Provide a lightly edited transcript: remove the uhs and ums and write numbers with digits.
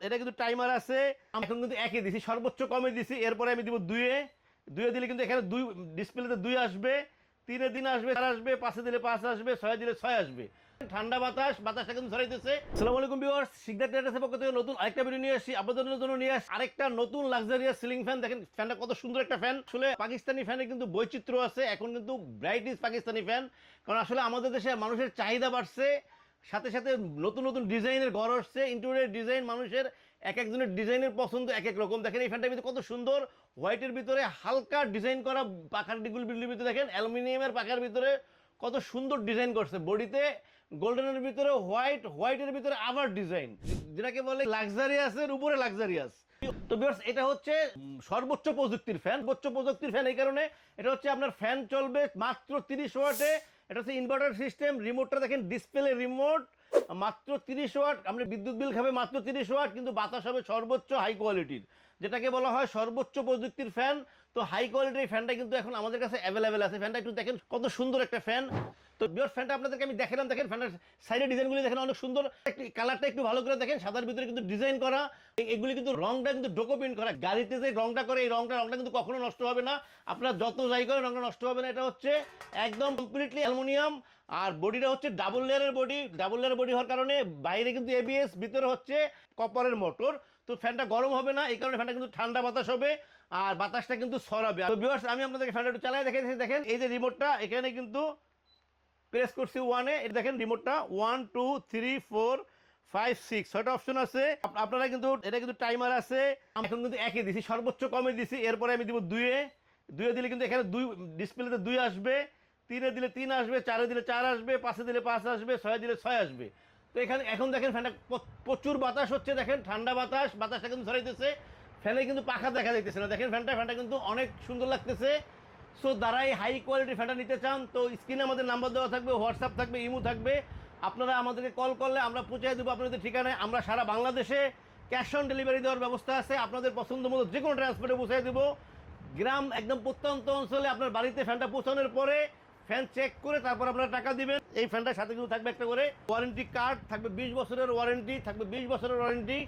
এটা কিন্তু টাইমার আছে। এখন কিন্তু একে দিছি, সর্বোচ্চ কমে দিছি, এরপরে আমি দিব দুইয়ে। দুইয়ে দিলে কিন্তু এখানে দুই ডিসপ্লেতে দুই আসবে, তিনে দিন আসবে, 4 আসবে, 5-এ দিলে 5 আসবে, 6-এ দিলে 6 আসবে। ঠান্ডা বাতাসটা কিন্তু ছড়াইতেছে। আসসালামু আলাইকুম ভিউয়ার্স, শিকদার ট্রেডার্সের পক্ষ থেকে নতুন আরেকটা ভিডিও নিয়ে আসি আপনাদের জন্য নিয়ে আসি আরেকটা নতুন লাক্সারিয়াস সিলিং ফ্যান। দেখেন ফ্যানটা কত সুন্দর একটা ফ্যান। আসলে পাকিস্তানি ফ্যানের কিন্তু বৈচিত্র্য আছে, এখন কিন্তু ব্রাইট ইজ পাকিস্তানি ফ্যান, কারণ আসলে আমাদের দেশে মানুষের চাহিদা বাড়ছে, সাথে সাথে নতুন নতুন ডিজাইনের ঘর আসছে, ইন্টেরিয়র ডিজাইন, মানুষের এক একজনের ডিজাইনের পছন্দ এক এক রকম। দেখেন এই ফ্যানটার ভিতরে কত সুন্দর হোয়াইটের ভিতরে হালকা ডিজাইন করা পাখার ডিগুলির ভিতরে, দেখেন অ্যালুমিনিয়ামের পাখার ভিতরে কত সুন্দর ডিজাইন করছে। বডিতে গোল্ডেনের ভিতরে হোয়াইট, হোয়াইটের ভিতরে আবার ডিজাইন, যেটাকে বলে লাক্সারিয়াসের উপরে লাক্সারিয়াস। তো ভিউয়ার্স, এটা হচ্ছে সর্বোচ্চ প্রযুক্তির ফ্যান। সর্বোচ্চ প্রযুক্তির ফ্যান এই কারণে, এটা হচ্ছে আপনার ফ্যান চলবে মাত্র 30 ওয়াটে। এটা হচ্ছে ইনভার্টার সিস্টেম। রিমোটটা দেখেন, ডিসপ্লে রিমোট, মাত্র 30 ওয়াট। আপনি বিদ্যুৎ বিল খাবে মাত্র 30 ওয়াট, কিন্তু বাতাস হবে সর্বোচ্চ হাই কোয়ালিটির, যেটাকে বলা হয় সর্বোচ্চ প্রযুক্তির ফ্যান। তো হাই কোয়ালিটির এই ফ্যানটা কিন্তু এখন আমাদের কাছে অ্যাভেলেবেল আছে। ফ্যানটা একটু দেখেন কত সুন্দর একটা ফ্যান। তো ভিউয়ার্স, ফ্যানটা আপনাদেরকে আমি দেখালাম। দেখেন ফ্যানের সাইডের ডিজাইনগুলি দেখেন অনেক সুন্দর। একটু কালারটা একটু ভালো করে দেখেন, সাদার ভিতরে কিন্তু ডিজাইন করা। এগুলি কিন্তু রংটা কিন্তু ডোকোপিন করা। গাড়িতে যে রংটা করে, এই রংটা কিন্তু কখনো নষ্ট হবে না। আপনার যত যাই করে রংটা নষ্ট হবে না। এটা হচ্ছে একদম কমপ্লিটলি অ্যালুমিনিয়াম, আর বডিটা হচ্ছে ডাবল লেয়ারের বডি। ডাবল লেয়ারের বডি হওয়ার কারণে বাইরে কিন্তু এবিএস, ভিতরে হচ্ছে কপারের মোটর। তো ফ্যানটা গরম হবে না, এই কারণে ফ্যানটা কিন্তু ঠান্ডা বাতাস হবে, আর বাতাসটা কিন্তু ছড়াবে। তো ভিউয়ার্স, আমি আপনাদেরকে ফ্যানটা একটু চালাই দেখে দিচ্ছি। দেখেন এই যে রিমোটটা, এখানে কিন্তু প্রেস করছি 1-এ, এটা দেখেন রিমোটটা 1 2 3 4 5 6 ছয়টা অপশন আছে। আপনারা কিন্তু এটা কিন্তু টাইমার আছে। এখন কিন্তু একে দিছি, সর্বোচ্চ কমে দিছি, এরপরে আমি দিব দুইয়ে। দুইয়ে দিলে কিন্তু এখানে দুই ডিসপ্লেতে দুই আসবে, তিনে দিলে 3 আসবে, 4-এ দিলে 4 আসবে, 5-এ দিলে 5 আসবে, 6-এ দিলে 6 আসবে। তো এখানে এখন দেখেন ফ্যানটা প্রচুর বাতাস হচ্ছে, দেখেন ঠান্ডা বাতাসটা কিন্তু ছড়াইতেছে। ফ্যানে কিন্তু পাখা দেখা যাইতেছে না। দেখেন ফ্যানটা কিন্তু অনেক সুন্দর লাগতেছে। সো যারাই হাই কোয়ালিটির ফ্যানটা নিতে চান, তো স্ক্রিনে আমাদের নাম্বার দেওয়া থাকবে, হোয়াটসঅ্যাপ থাকবে, ইমো থাকবে। আপনারা আমাদেরকে কল করলে আমরা পৌঁছে দেবো আপনাদের ঠিকানায়। আমরা সারা বাংলাদেশে ক্যাশ অন ডেলিভারি দেওয়ার ব্যবস্থা আছে। আপনাদের পছন্দ মতো যে কোনো ট্রান্সপোর্টে পৌঁছে দেবো। গ্রাম একদম প্রত্যন্ত অঞ্চলে আপনার বাড়িতে ফ্যানটা পৌঁছানোর পরে ফ্যান চেক করে তারপর আপনারা টাকা দিবেন। এই ফ্যানটার সাথে কিন্তু থাকবে একটা করে ওয়ারেন্টি কার্ড থাকবে, 20 বছরের ওয়ারেন্টি থাকবে, 20 বছরের ওয়ারেন্টি।